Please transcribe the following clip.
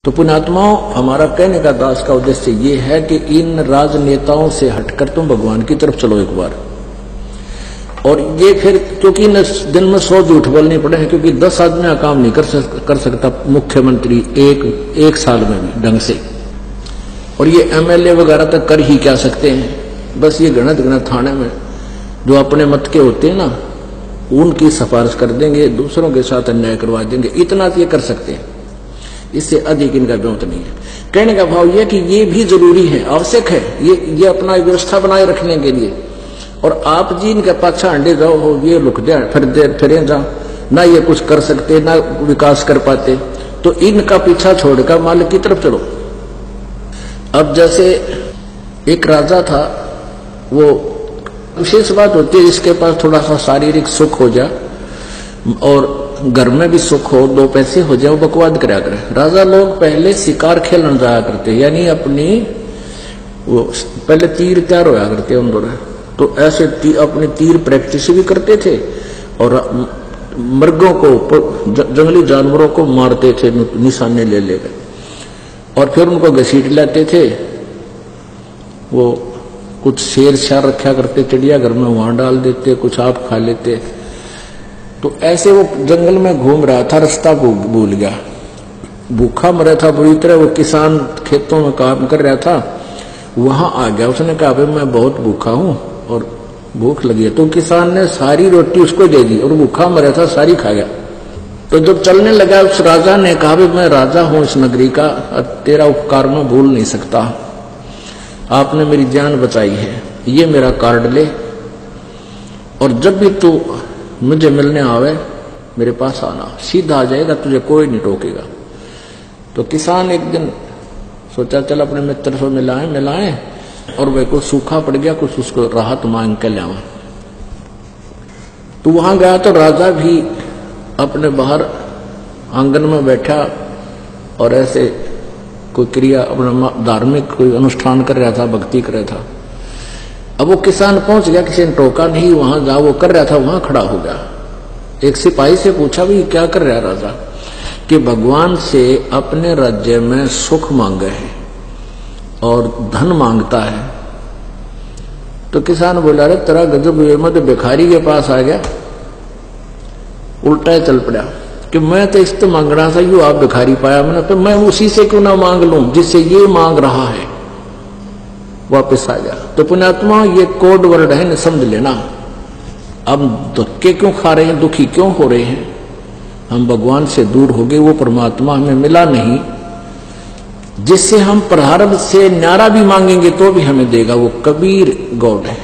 तो पुण्यात्माओं, हमारा कहने का दास का उद्देश्य ये है कि इन राजनेताओं से हटकर तुम भगवान की तरफ चलो एक बार। और ये फिर क्योंकि इन दिन में 100 झूठ बोलने पड़े हैं, क्योंकि 10 आदमी का काम नहीं कर सकता मुख्यमंत्री एक साल में भी ढंग से। और ये एमएलए वगैरह तक कर ही क्या सकते हैं। बस ये गणत थाने में जो अपने मत के होते हैं ना, उनकी सिफारिश कर देंगे, दूसरों के साथ अन्याय करवा देंगे, इतना ये कर सकते हैं। इससे अधिक इनका विरोध नहीं है। कहने का भाव यह कि ये भी जरूरी है, आवश्यक है, ये अपना व्यवस्था बनाए रखने के लिए। और आप जी इनके पाछा अंडे जाओ हो, ये लुक दे फिरे जाओ, ना ये कुछ कर सकते ना विकास कर पाते, तो इनका पीछा छोड़कर मालिक की तरफ चलो। अब जैसे एक राजा था, वो विशेष बात होती है जिसके पास थोड़ा सा शारीरिक सुख हो जाए और घर में भी सुख हो, 2 पैसे हो जाए, वो बकवाद कराया करे। राजा लोग पहले शिकार खेलने जाया करते, यानी अपनी वो पहले तीर तैयार होया करते अंदर, तो ऐसे अपनी तीर प्रैक्टिस भी करते थे और मृगों को, जंगली जानवरों को मारते थे निशाने ले लेकर, और फिर उनको घसीट लाते थे। वो कुछ शेर शार रखा करते, चिड़िया घर में वहां डाल देते, कुछ आप खा लेते। तो ऐसे वो जंगल में घूम रहा था, रास्ता भूल गया, भूखा मरा था बुरी तरह। वो किसान खेतों में काम कर रहा था, वहां आ गया। उसने कहा भाई मैं बहुत भूखा हूं और भूख लगी है। तो किसान ने सारी रोटी उसको दे दी और भूखा मरा था, सारी खा गया। तो जब चलने लगा, उस राजा ने कहा भाई मैं राजा हूं इस नगरी का, तेरा उपकार मैं भूल नहीं सकता, आपने मेरी जान बचाई है, ये मेरा कार्ड ले, और जब भी तू मुझे मिलने आवे मेरे पास आना, सीधा आ जाएगा, तुझे कोई नहीं टोकेगा। तो किसान एक दिन सोचा चल अपने मित्र से मिलाएं, और वह को सूखा पड़ गया, कुछ उसको राहत मांग के ले आवा। तो वहां गया तो राजा भी अपने बाहर आंगन में बैठा और ऐसे कोई क्रिया, अपना धार्मिक कोई अनुष्ठान कर रहा था, भक्ति कर रहा था। अब वो किसान पहुंच गया, किसी ने टोका नहीं, वहां जहां वो कर रहा था वहां खड़ा हो गया। एक सिपाही से पूछा भी क्या कर रहा है राजा, कि भगवान से अपने राज्य में सुख मांगे है और धन मांगता है। तो किसान बोला अरे तेरा गजब, मैं भिखारी के पास आ गया, उल्टा चल पड़ा कि मैं तो इस तो मांग रहा था, यू आप भिखारी पाया मैंने, तो मैं उसी से क्यों ना मांग लूं जिससे ये मांग रहा है। वापस आ गया। तो पुण्यात्मा, ये कोड वर्ड है, समझ लेना। अब धक्के क्यों खा रहे हैं, दुखी क्यों हो रहे हैं, हम भगवान से दूर हो गए, वो परमात्मा हमें मिला नहीं जिससे हम प्रारब्ध से न्यारा भी मांगेंगे तो भी हमें देगा। वो कबीर गॉड है।